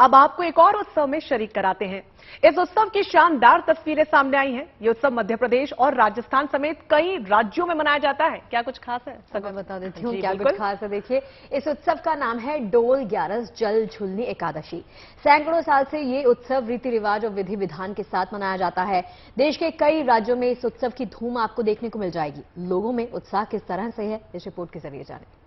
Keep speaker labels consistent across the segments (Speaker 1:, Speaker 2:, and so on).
Speaker 1: अब आपको एक और उत्सव में शरीक कराते हैं। इस उत्सव की शानदार तस्वीरें सामने आई हैं। ये उत्सव मध्य प्रदेश और राजस्थान समेत कई राज्यों में मनाया जाता है। क्या कुछ खास है?
Speaker 2: मैं बता देती हूँ क्या कुछ खास है। देखिए, इस उत्सव का नाम है डोल ग्यारस जल झुलनी एकादशी। सैकड़ों साल से ये उत्सव रीति रिवाज और विधि विधान के साथ मनाया जाता है। देश के कई राज्यों में इस उत्सव की धूम आपको देखने को मिल जाएगी। लोगों में उत्साह किस तरह से है, इस रिपोर्ट के जरिए जाने।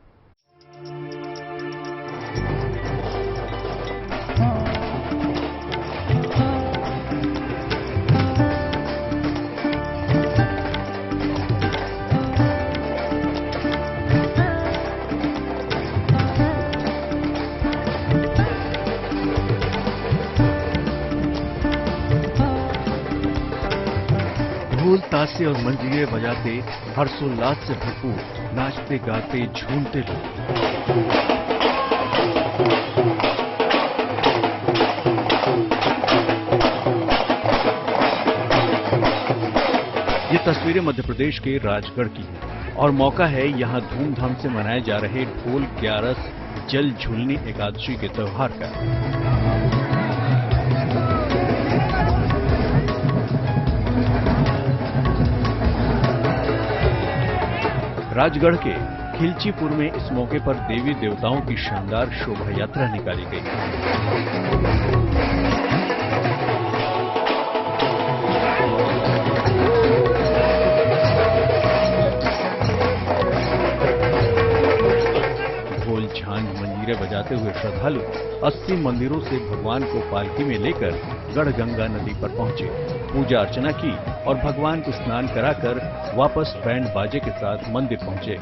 Speaker 3: ढोल तासे और मंजीरे बजाते हर्षोल्लास से भरपूर नाचते गाते झूमते लोग। ये तस्वीरें मध्य प्रदेश के राजगढ़ की हैं और मौका है यहां धूमधाम से मनाए जा रहे ढोल ग्यारस जल झुलनी एकादशी के त्योहार का। राजगढ़ के खिलचीपुर में इस मौके पर देवी देवताओं की शानदार शोभा यात्रा निकाली गई। ढोल झांझ मंजीरे बजाते हुए श्रद्धालु 80 मंदिरों से भगवान को पालकी में लेकर गढ़गंगा नदी पर पहुंचे, पूजा अर्चना की और भगवान को स्नान कराकर वापस बैंड बाजे के साथ मंदिर पहुंचे।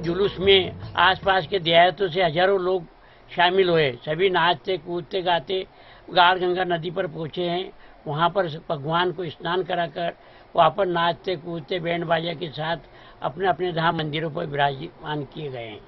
Speaker 4: जुलूस में आसपास के देहातों से हजारों लोग शामिल हुए। सभी नाचते कूदते गाते गढ़गंगा नदी पर पहुंचे हैं। वहां पर भगवान को स्नान कराकर वापस नाचते कूदते बैंड बाजे के साथ अपने अपने धाम मंदिरों पर विराजमान किए गए हैं।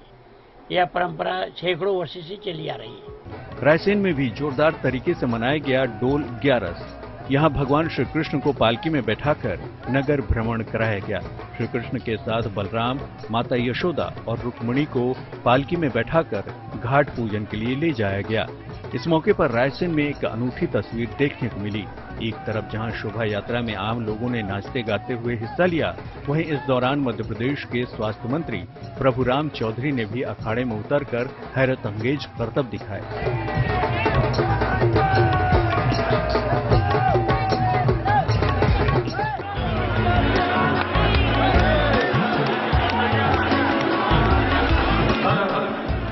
Speaker 4: यह परंपरा सैकड़ों वर्षों से चली आ रही है।
Speaker 3: रायसेन में भी जोरदार तरीके से मनाया गया डोल ग्यारस। यहाँ भगवान श्री कृष्ण को पालकी में बैठाकर नगर भ्रमण कराया गया। श्री कृष्ण के साथ बलराम, माता यशोदा और रुक्मिणी को पालकी में बैठाकर घाट पूजन के लिए ले जाया गया। इस मौके पर रायसेन में एक अनूठी तस्वीर देखने को मिली। एक तरफ जहां शोभा यात्रा में आम लोगों ने नाचते गाते हुए हिस्सा लिया, वहीं इस दौरान मध्य प्रदेश के स्वास्थ्य मंत्री प्रभुराम चौधरी ने भी अखाड़े में उतरकर हैरत अंगेज करतब दिखाए।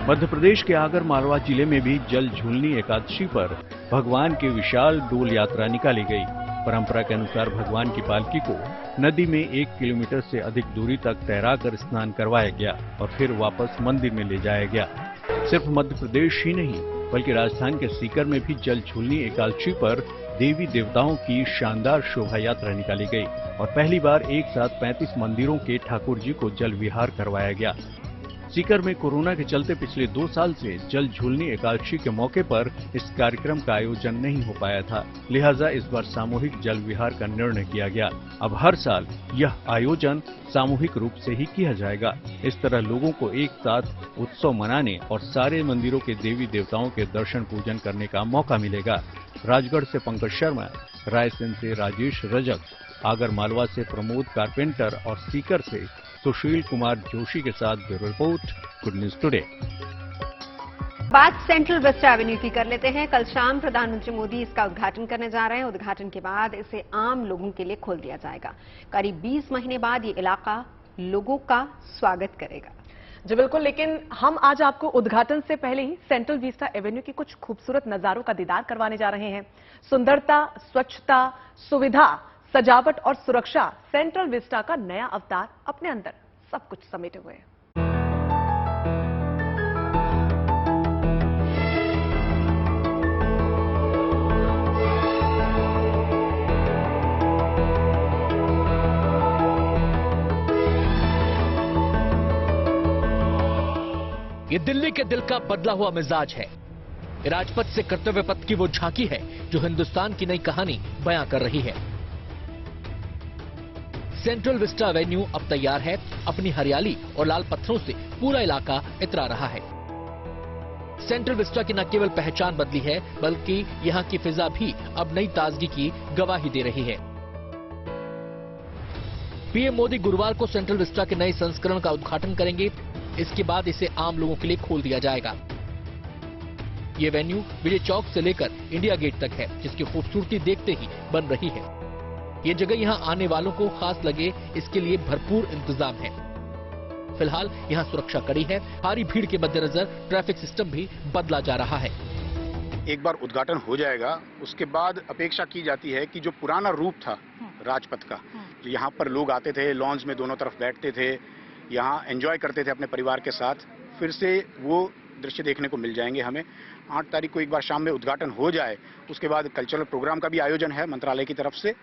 Speaker 3: मध्य प्रदेश के आगर मालवा जिले में भी जल झुलनी एकादशी पर भगवान की विशाल डोल यात्रा निकाली गई। परंपरा के अनुसार भगवान की पालकी को नदी में 1 किलोमीटर से अधिक दूरी तक तैराकर स्नान करवाया गया और फिर वापस मंदिर में ले जाया गया। सिर्फ मध्य प्रदेश ही नहीं बल्कि राजस्थान के सीकर में भी जल झुलनी एकादशी पर देवी देवताओं की शानदार शोभा यात्रा निकाली गई और पहली बार एक साथ 35 मंदिरों के ठाकुर जी को जल विहार करवाया गया। सीकर में कोरोना के चलते पिछले 2 साल से जल झुलनी एकादशी के मौके पर इस कार्यक्रम का आयोजन नहीं हो पाया था, लिहाजा इस बार सामूहिक जल विहार का निर्णय किया गया। अब हर साल यह आयोजन सामूहिक रूप से ही किया जाएगा। इस तरह लोगों को एक साथ उत्सव मनाने और सारे मंदिरों के देवी देवताओं के दर्शन पूजन करने का मौका मिलेगा। राजगढ़ से पंकज शर्मा, रायसेन से राजेश रजक, आगर मालवा से प्रमोद कारपेंटर और सीकर से सुशील कुमार जोशी के साथ bureau report, good news today.
Speaker 5: बात सेंट्रल विस्टा एवेन्यू की कर लेते हैं। कल शाम प्रधानमंत्री मोदी इसका उद्घाटन करने जा रहे हैं। उद्घाटन के बाद इसे आम लोगों के लिए खोल दिया जाएगा। करीब 20 महीने बाद ये इलाका लोगों का स्वागत करेगा।
Speaker 1: जी बिल्कुल, लेकिन हम आज आपको उद्घाटन से पहले ही सेंट्रल विस्टा एवेन्यू के कुछ खूबसूरत नजारों का दीदार करवाने जा रहे हैं। सुंदरता, स्वच्छता, सुविधा, सजावट और सुरक्षा, सेंट्रल विस्टा का नया अवतार अपने अंदर सब कुछ समेटे हुए है।
Speaker 6: ये दिल्ली के दिल का बदला हुआ मिजाज है। राजपथ से कर्तव्य पथ की वो झांकी है जो हिंदुस्तान की नई कहानी बयां कर रही है। सेंट्रल विस्टा एवेन्यू अब तैयार है। अपनी हरियाली और लाल पत्थरों से पूरा इलाका इतरा रहा है। सेंट्रल विस्टा की न केवल पहचान बदली है, बल्कि यहाँ की फिजा भी अब नई ताजगी की गवाही दे रही है। पीएम मोदी गुरुवार को सेंट्रल विस्टा के नए संस्करण का उद्घाटन करेंगे। इसके बाद इसे आम लोगों के लिए खोल दिया जाएगा। ये वेन्यू विजय चौक से लेकर इंडिया गेट तक है, जिसकी खूबसूरती देखते ही बन रही है। ये जगह यहाँ आने वालों को खास लगे, इसके लिए भरपूर इंतजाम है। फिलहाल यहाँ सुरक्षा कड़ी है। भारी भीड़ के मद्देनजर ट्रैफिक सिस्टम भी बदला जा रहा है।
Speaker 7: एक बार उद्घाटन हो जाएगा, उसके बाद अपेक्षा की जाती है कि जो पुराना रूप था राजपथ का, जो यहाँ पर लोग आते थे, लॉन्स में दोनों तरफ बैठते थे, यहाँ एंजॉय करते थे अपने परिवार के साथ, फिर से वो दृश्य देखने को मिल जाएंगे हमें। 8 तारीख को एक बार शाम में उद्घाटन हो जाए, उसके बाद कल्चरल प्रोग्राम का भी आयोजन है मंत्रालय की तरफ से।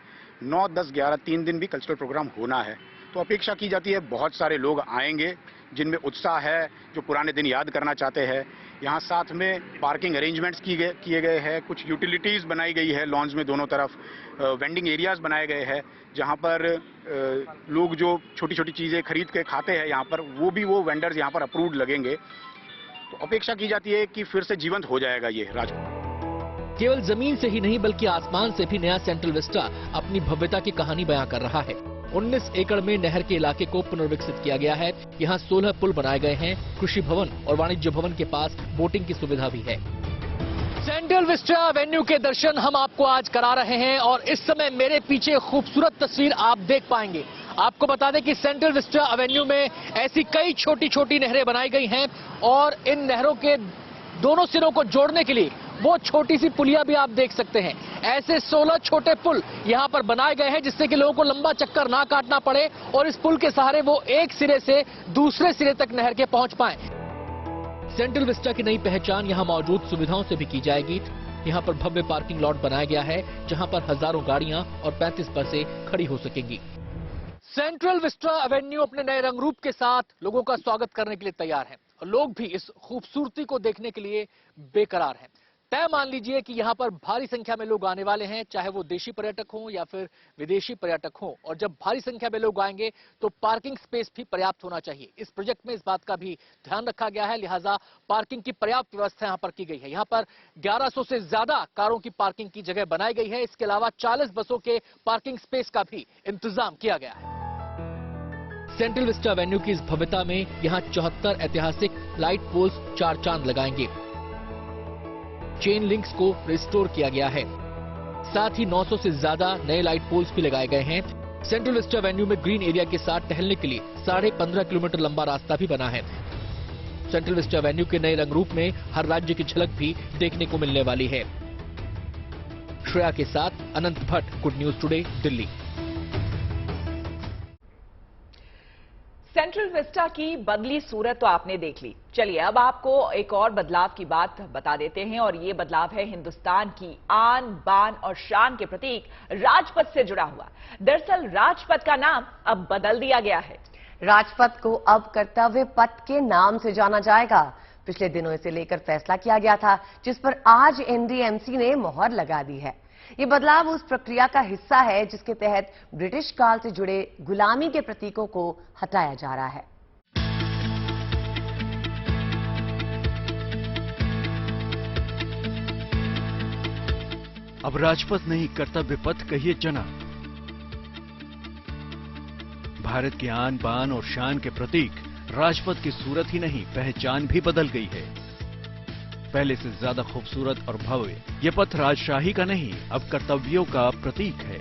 Speaker 7: 9, 10, 11 3 दिन भी कल्चरल प्रोग्राम होना है। तो अपेक्षा की जाती है बहुत सारे लोग आएंगे जिनमें उत्साह है, जो पुराने दिन याद करना चाहते हैं। यहाँ साथ में पार्किंग अरेंजमेंट्स किए गए हैं, कुछ यूटिलिटीज बनाई गई है लॉन्स में दोनों तरफ, वेंडिंग एरियाज बनाए गए हैं जहाँ पर लोग जो छोटी छोटी चीजें खरीद के खाते हैं यहाँ पर, वो वेंडर्स यहाँ पर अप्रूव्ड लगेंगे। तो अपेक्षा की जाती है कि फिर से जीवंत हो जाएगा ये राजपथ।
Speaker 6: केवल जमीन से ही नहीं बल्कि आसमान से भी नया सेंट्रल विस्टा अपनी भव्यता की कहानी बयां कर रहा है। 19 एकड़ में नहर के इलाके को पुनर्विकसित किया गया है। यहाँ 16 पुल बनाए गए हैं। कृषि भवन और वाणिज्य भवन के पास बोटिंग की सुविधा भी है। सेंट्रल विस्टा एवेन्यू के दर्शन हम आपको आज करा रहे हैं और इस समय मेरे पीछे खूबसूरत तस्वीर आप देख पाएंगे। आपको बता दें कि सेंट्रल विस्टा एवेन्यू में ऐसी कई छोटी छोटी नहरें बनाई गई हैं और इन नहरों के दोनों सिरों को जोड़ने के लिए वो छोटी सी पुलिया भी आप देख सकते हैं। ऐसे 16 छोटे पुल यहाँ पर बनाए गए हैं जिससे कि लोगों को लंबा चक्कर ना काटना पड़े और इस पुल के सहारे वो एक सिरे से दूसरे सिरे तक नहर के पहुंच पाएं। सेंट्रल विस्टा की नई पहचान यहाँ मौजूद सुविधाओं से भी की जाएगी। यहाँ पर भव्य पार्किंग लॉट बनाया गया है जहाँ पर हजारों गाड़ियां और 35 बसें खड़ी हो सकेंगी। सेंट्रल विस्टा एवेन्यू अपने नए रंग रूप के साथ लोगों का स्वागत करने के लिए तैयार है और लोग भी इस खूबसूरती को देखने के लिए बेकरार हैं। तय मान लीजिए कि यहाँ पर भारी संख्या में लोग आने वाले हैं, चाहे वो देशी पर्यटक हों या फिर विदेशी पर्यटक हों। और जब भारी संख्या में लोग आएंगे तो पार्किंग स्पेस भी पर्याप्त होना चाहिए। इस प्रोजेक्ट में इस बात का भी ध्यान रखा गया है, लिहाजा पार्किंग की पर्याप्त व्यवस्था यहाँ पर की गई है। यहाँ पर 1100 से ज्यादा कारों की पार्किंग की जगह बनाई गई है। इसके अलावा 40 बसों के पार्किंग स्पेस का भी इंतजाम किया गया है। सेंट्रल विस्टा एवेन्यू की इस भव्यता में यहाँ 74 ऐतिहासिक लाइट पोल्स 4 चांद लगाएंगे। चेन लिंक्स को रिस्टोर किया गया है। साथ ही 900 से ज्यादा नए लाइट पोल्स भी लगाए गए हैं। सेंट्रल विस्टा एवेन्यू में ग्रीन एरिया के साथ टहलने के लिए 15.5 किलोमीटर लंबा रास्ता भी बना है। सेंट्रल विस्टा एवेन्यू के नए रंग रूप में हर राज्य की झलक भी देखने को मिलने वाली है। श्रेया के साथ Anant Bhatt, good news today, Delhi.
Speaker 8: Central vista की बदली सूरत तो आपने देख ली। चलिए अब आपको एक और बदलाव की बात बता देते हैं और ये बदलाव है हिंदुस्तान की आन, बान और शान के प्रतीक राजपथ से जुड़ा हुआ। दरअसल राजपथ का नाम अब बदल दिया गया है।
Speaker 9: राजपथ को अब कर्तव्य पथ के नाम से जाना जाएगा। पिछले दिनों इसे लेकर फैसला किया गया था, जिस पर आज एनडीएमसी ने मोहर लगा दी है। ये बदलाव उस प्रक्रिया का हिस्सा है जिसके तहत ब्रिटिश काल से जुड़े गुलामी के प्रतीकों को हटाया जा रहा है।
Speaker 3: अब राजपथ नहीं, कर्तव्य पथ कहिए जनाब। भारत के आन, बान और शान के प्रतीक राजपथ की सूरत ही नहीं, पहचान भी बदल गई है। पहले से ज्यादा खूबसूरत और भव्य ये पथ राजशाही का नहीं, अब कर्तव्यों का प्रतीक है।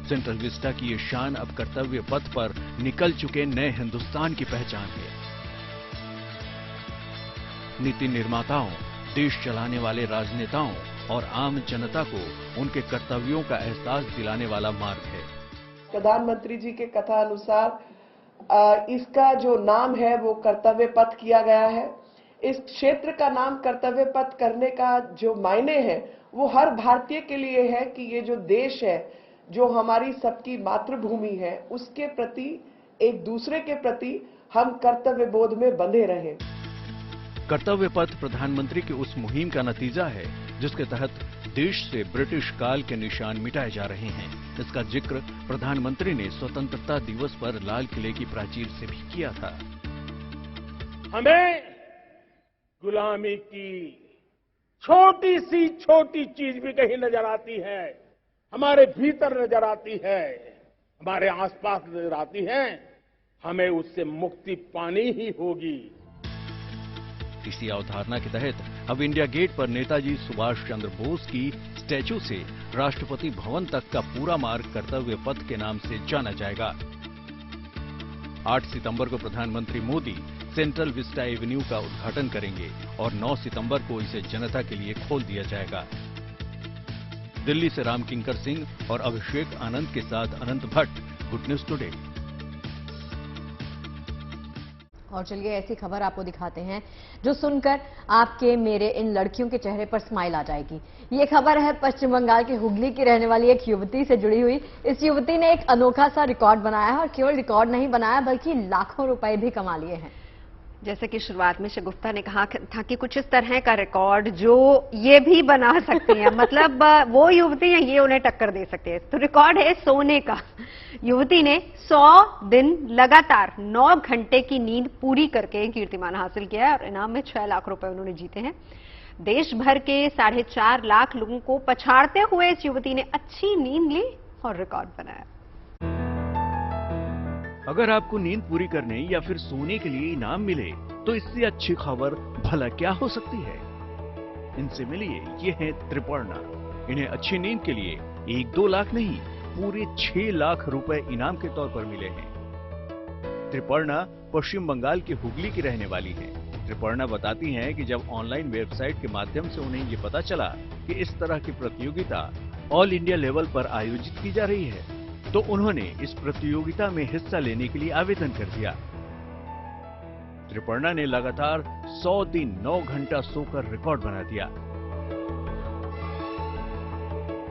Speaker 3: सेंट्रल विस्टा की ये शान अब कर्तव्य पथ पर निकल चुके नए हिंदुस्तान की पहचान है। नीति निर्माताओं, देश चलाने वाले राजनेताओं और आम जनता को उनके कर्तव्यों का एहसास दिलाने वाला मार्ग है।
Speaker 10: प्रधानमंत्री जी के कथा अनुसार इसका जो नाम है वो कर्तव्य पथ किया गया है। इस क्षेत्र का नाम कर्तव्य पथ करने का जो मायने है वो हर भारतीय के लिए है कि ये जो देश है, जो हमारी सबकी मातृभूमि है, उसके प्रति, एक दूसरे के प्रति हम कर्तव्य बोध में बंधे रहें।
Speaker 3: कर्तव्य पथ प्रधानमंत्री की उस मुहिम का नतीजा है जिसके तहत देश से ब्रिटिश काल के निशान मिटाए जा रहे हैं। इसका जिक्र प्रधानमंत्री ने स्वतंत्रता दिवस पर लाल किले की प्राचीर से भी किया था।
Speaker 11: हमें गुलामी की छोटी सी छोटी चीज भी कहीं नजर आती है, हमारे भीतर नजर आती है, हमारे आसपास नजर आती है, हमें उससे मुक्ति पानी ही होगी।
Speaker 3: इसी अवधारणा के तहत अब इंडिया गेट पर नेताजी सुभाष चंद्र बोस की स्टैचू से राष्ट्रपति भवन तक का पूरा मार्ग कर्तव्य पथ के नाम से जाना जाएगा। 8 सितंबर को प्रधानमंत्री मोदी सेंट्रल विस्टा एवेन्यू का उद्घाटन करेंगे और 9 सितंबर को इसे जनता के लिए खोल दिया जाएगा। दिल्ली से राम किंकर सिंह और अभिषेक आनंद के साथ Anant Bhatt, good news today.
Speaker 2: और चलिए ऐसी खबर आपको दिखाते हैं जो सुनकर आपके मेरे इन लड़कियों के चेहरे पर स्माइल आ जाएगी। ये खबर है पश्चिम बंगाल के हुगली की रहने वाली एक युवती से जुड़ी हुई। इस युवती ने एक अनोखा सा रिकॉर्ड बनाया है और केवल रिकॉर्ड नहीं बनाया बल्कि लाखों रुपए भी कमा लिए हैं।
Speaker 5: जैसे कि शुरुआत में शगुफ्ता ने कहा था कि कुछ इस तरह का रिकॉर्ड जो ये भी बना सकती हैं, मतलब वो युवती है ये उन्हें टक्कर दे सकती है। तो रिकॉर्ड है सोने का। युवती ने 100 दिन लगातार 9 घंटे की नींद पूरी करके कीर्तिमान हासिल किया है और इनाम में 6 लाख रुपए उन्होंने जीते हैं। देश भर के 4.5 लाख लोगों को पछाड़ते हुए इस युवती ने अच्छी नींद ली और रिकॉर्ड बनाया।
Speaker 3: अगर आपको नींद पूरी करने या फिर सोने के लिए इनाम मिले तो इससे अच्छी खबर भला क्या हो सकती है। इनसे मिलिए, ये है त्रिपर्णा। इन्हें अच्छी नींद के लिए 1-2 लाख नहीं, पूरे 6 लाख रुपए इनाम के तौर पर मिले हैं। त्रिपर्णा पश्चिम बंगाल के हुगली की रहने वाली हैं। त्रिपर्णा बताती हैं कि जब ऑनलाइन वेबसाइट के माध्यम से उन्हें ये पता चला कि इस तरह की प्रतियोगिता ऑल इंडिया लेवल पर आयोजित की जा रही है तो उन्होंने इस प्रतियोगिता में हिस्सा लेने के लिए आवेदन कर दिया। त्रिपर्णा ने लगातार 100 दिन 9 घंटा सोकर रिकॉर्ड बना दिया।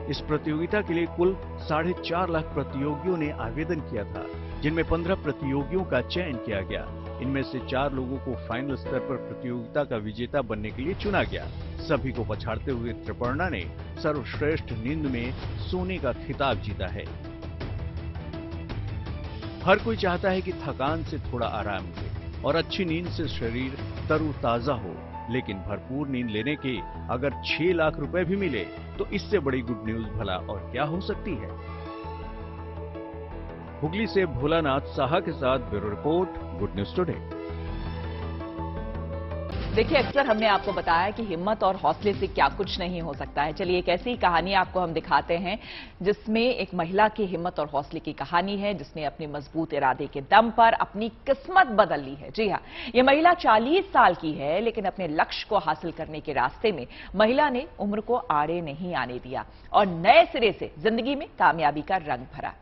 Speaker 3: इस प्रतियोगिता के लिए कुल 4.5 लाख प्रतियोगियों ने आवेदन किया था, जिनमें 15 प्रतियोगियों का चयन किया गया। इनमें से 4 लोगों को फाइनल स्तर पर प्रतियोगिता का विजेता बनने के लिए चुना गया। सभी को पछाड़ते हुए त्रिपर्णा ने सर्वश्रेष्ठ नींद में सोने का खिताब जीता है। हर कोई चाहता है कि थकान से थोड़ा आराम मिले और अच्छी नींद से शरीर तरोताजा हो, लेकिन भरपूर नींद लेने के अगर 6 लाख रुपए भी मिले तो इससे बड़ी गुड न्यूज भला और क्या हो सकती है। हुगली से भोलानाथ साहा के साथ bureau report, good news today.
Speaker 8: देखिए, अक्सर हमने आपको बताया कि हिम्मत और हौसले से क्या कुछ नहीं हो सकता है। चलिए एक ऐसी कहानी आपको हम दिखाते हैं जिसमें एक महिला की हिम्मत और हौसले की कहानी है, जिसने अपने मजबूत इरादे के दम पर अपनी किस्मत बदल ली है। जी हां, ये महिला 40 साल की है, लेकिन अपने लक्ष्य को हासिल करने के रास्ते में महिला ने उम्र को आड़े नहीं आने दिया और नए सिरे से जिंदगी में कामयाबी का रंग भरा।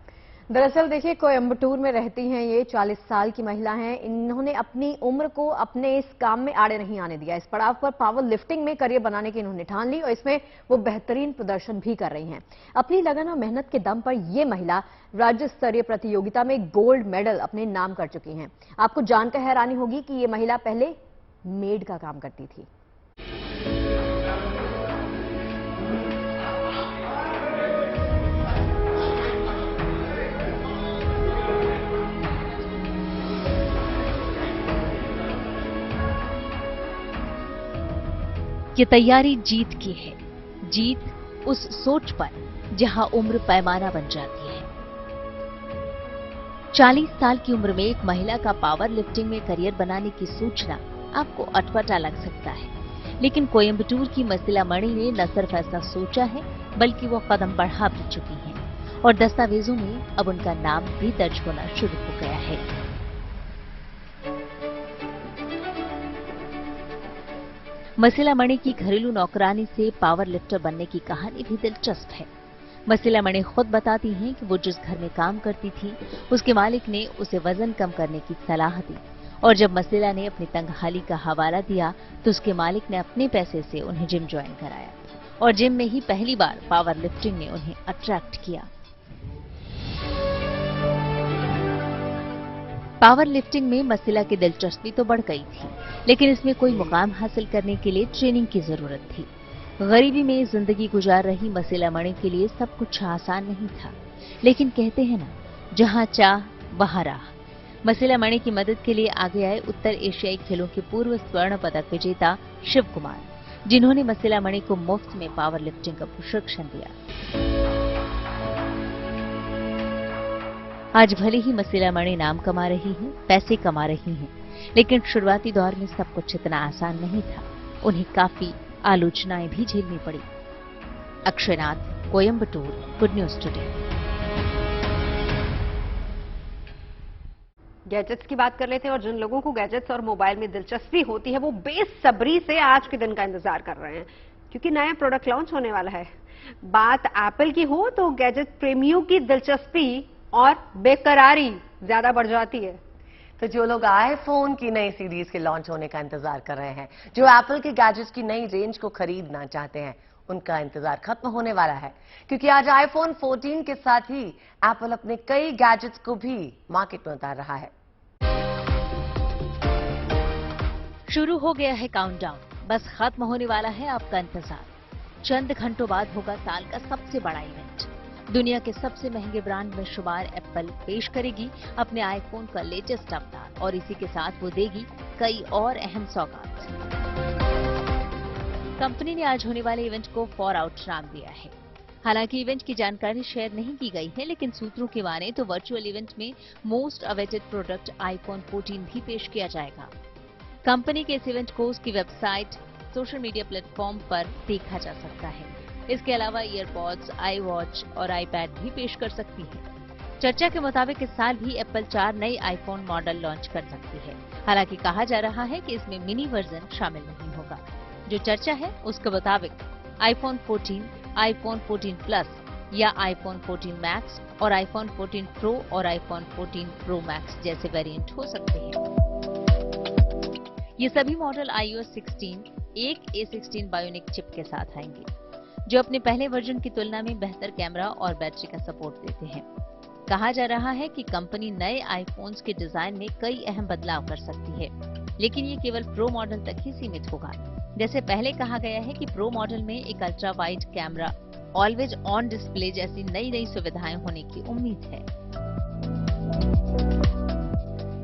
Speaker 2: दरअसल देखिए, कोयम्बटूर में रहती हैं ये 40 साल की महिला हैं। इन्होंने अपनी उम्र को अपने इस काम में आड़े नहीं आने दिया। इस पड़ाव पर पावर लिफ्टिंग में करियर बनाने की इन्होंने ठान ली और इसमें वो बेहतरीन प्रदर्शन भी कर रही हैं। अपनी लगन और मेहनत के दम पर ये महिला राज्य स्तरीय प्रतियोगिता में गोल्ड मेडल अपने नाम कर चुकी हैं। आपको जानकर हैरानी होगी कि ये महिला पहले मेड का काम करती थी।
Speaker 12: ये तैयारी जीत की है, जीत उस सोच पर जहां उम्र पैमाना बन जाती है। 40 साल की उम्र में एक महिला का पावर लिफ्टिंग में करियर बनाने की सूचना आपको अटपटा लग सकता है, लेकिन कोयम्बटूर की मसीला मणि ने न सिर्फ ऐसा सोचा है बल्कि वो कदम बढ़ा भी चुकी हैं और दस्तावेजों में अब उनका नाम भी दर्ज होना शुरू हो गया है। मसीला मणि की घरेलू नौकरानी से पावर लिफ्टर बनने की कहानी भी दिलचस्प है। मसीला मणि खुद बताती हैं कि वो जिस घर में काम करती थी उसके मालिक ने उसे वजन कम करने की सलाह दी और जब मसीला ने अपनी तंगहाली का हवाला दिया तो उसके मालिक ने अपने पैसे से उन्हें जिम ज्वाइन कराया और जिम में ही पहली बार पावर लिफ्टिंग ने उन्हें अट्रैक्ट किया। पावर लिफ्टिंग में मसीला की दिलचस्पी तो बढ़ गई थी, लेकिन इसमें कोई मुकाम हासिल करने के लिए ट्रेनिंग की जरूरत थी। गरीबी में जिंदगी गुजार रही मसीला मणि के लिए सब कुछ आसान नहीं था, लेकिन कहते हैं ना, जहां चाह वहां राह। मसीला मणि की मदद के लिए आगे आए उत्तर एशियाई खेलों के पूर्व स्वर्ण पदक विजेता शिव कुमार, जिन्होंने मसीला मणि को मुफ्त में पावर लिफ्टिंग का प्रशिक्षण दिया। आज भले ही मसीला मणि नाम कमा रही है, पैसे कमा रही है, लेकिन शुरुआती दौर में सब कुछ इतना आसान नहीं था। उन्हें काफी आलोचनाएं भी झेलनी पड़ी। Akshay Nath, Coimbatore, good news today.
Speaker 5: Gadgets की बात कर लेते हैं और जिन लोगों को गैजेट्स और मोबाइल में दिलचस्पी होती है वो बेसब्री से आज के दिन का इंतजार कर रहे हैं, क्योंकि नया प्रोडक्ट लॉन्च होने वाला है। बात एप्पल की हो तो गैजेट प्रेमियों की दिलचस्पी और बेकरारी ज्यादा बढ़ जाती है।
Speaker 9: तो जो लोग आईफोन की नई सीरीज के लॉन्च होने का इंतजार कर रहे हैं, जो एप्पल के गैजेट्स की नई रेंज को खरीदना चाहते हैं, उनका इंतजार खत्म होने वाला है, क्योंकि आज आईफोन 14 के साथ ही एप्पल अपने कई गैजेट्स को भी मार्केट में उतार रहा है।
Speaker 12: शुरू हो गया है काउंटडाउन, बस खत्म होने वाला है आपका इंतजार। चंद घंटों बाद होगा साल का सबसे बड़ा इवेंट। दुनिया के सबसे महंगे ब्रांड में शुमार एप्पल पेश करेगी अपने आईफोन का लेटेस्ट अवतार, और इसी के साथ वो देगी कई और अहम सौगात। कंपनी ने आज होने वाले इवेंट को फॉर आउट नाम दिया है। हालांकि इवेंट की जानकारी शेयर नहीं की गई है, लेकिन सूत्रों की माने तो वर्चुअल इवेंट में मोस्ट अवेटेड प्रोडक्ट आईफोन 14 भी पेश किया जाएगा। कंपनी के इस इवेंट को उसकी वेबसाइट, सोशल मीडिया प्लेटफॉर्म पर देखा जा सकता है। इसके अलावा ईयरपॉड्स, आई वॉच और आईपैड भी पेश कर सकती है। चर्चा के मुताबिक इस साल भी एप्पल 4 नई आईफोन मॉडल लॉन्च कर सकती है। हालांकि कहा जा रहा है कि इसमें मिनी वर्जन शामिल नहीं होगा। जो चर्चा है उसके मुताबिक आईफोन 14, आईफोन 14 प्लस या आईफोन 14 मैक्स और आईफोन 14 प्रो और आईफोन 14 प्रो मैक्स जैसे वेरिएंट हो सकते हैं। ये सभी मॉडल iOS 16 एक A16 बायोनिक चिप के साथ आएंगे, जो अपने पहले वर्जन की तुलना में बेहतर कैमरा और बैटरी का सपोर्ट देते हैं। कहा जा रहा है कि कंपनी नए आईफोन्स के डिजाइन में कई अहम बदलाव कर सकती है, लेकिन ये केवल प्रो मॉडल तक ही सीमित होगा। जैसे पहले कहा गया है कि प्रो मॉडल में एक ultra wide camera, always on display जैसी नई नई सुविधाएं होने की उम्मीद है।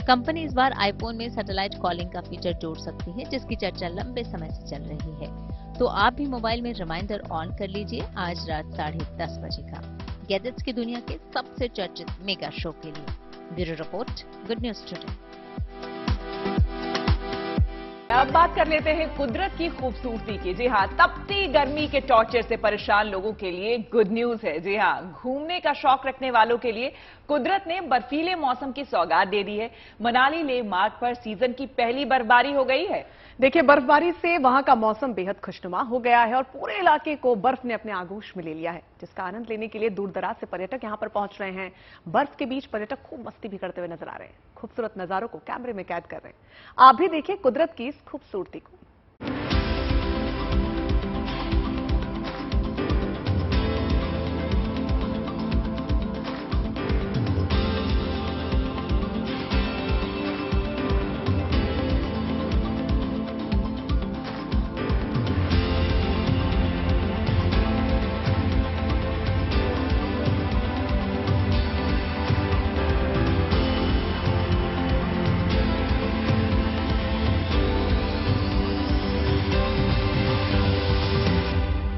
Speaker 12: कंपनी इस बार आईफोन में सैटेलाइट कॉलिंग का फीचर जोड़ सकती है, जिसकी चर्चा लंबे समय से चल रही है। तो आप भी मोबाइल में रिमाइंडर ऑन कर लीजिए आज रात 10:30 बजे का, गैजेट्स की दुनिया के सबसे चर्चित मेगा शो के लिए। Bureau report, good news today.
Speaker 8: अब बात कर लेते हैं कुदरत की खूबसूरती की। जी हाँ, तपती गर्मी के टॉर्चर से परेशान लोगों के लिए गुड न्यूज है। जी हाँ, घूमने का शौक रखने वालों के लिए कुदरत ने बर्फीले मौसम की सौगात दे दी है। मनाली लेह मार्ग पर सीजन की पहली बर्फबारी हो गई है।
Speaker 1: देखिए, बर्फबारी से वहां का मौसम बेहद खुशनुमा हो गया है और पूरे इलाके को बर्फ ने अपने आगोश में ले लिया है, जिसका आनंद लेने के लिए दूर दराज से पर्यटक यहां पर पहुंच रहे हैं। बर्फ के बीच पर्यटक खूब मस्ती भी करते हुए नजर आ रहे हैं, खूबसूरत नजारों को कैमरे में कैद कर रहे हैं। आप भी देखिए कुदरत की इस खूबसूरती को।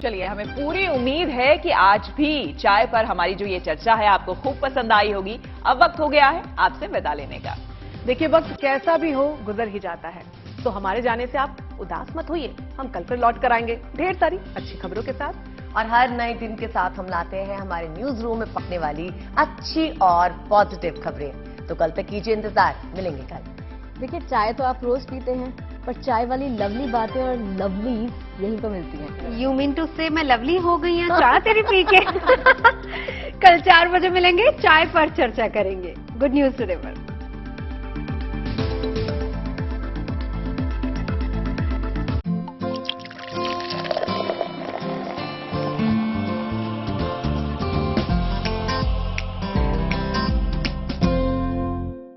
Speaker 8: चलिए, हमें पूरी उम्मीद है कि आज भी चाय पर हमारी जो ये चर्चा है आपको खूब पसंद आई होगी। अब वक्त हो गया है आपसे विदा लेने का।
Speaker 1: देखिए, वक्त कैसा भी हो गुजर ही जाता है, तो हमारे जाने से आप उदास मत होइए। हम कल फिर लौट कर आएंगे ढेर सारी अच्छी खबरों के साथ,
Speaker 9: और हर नए दिन के साथ हम लाते हैं हमारे न्यूज रूम में पकने वाली अच्छी और पॉजिटिव खबरें। तो कल तक कीजिए इंतजार, मिलेंगे कल।
Speaker 2: देखिए, चाय तो आप रोज पीते हैं, पर चाय वाली लवली बातें और लवलीज यहीं तो मिलती हैं।
Speaker 5: यू मीन टू से मैं लवली हो गई हैं चाय तेरी पी के। कल 4 बजे मिलेंगे, चाय पर चर्चा करेंगे गुड न्यूज टुडे पर।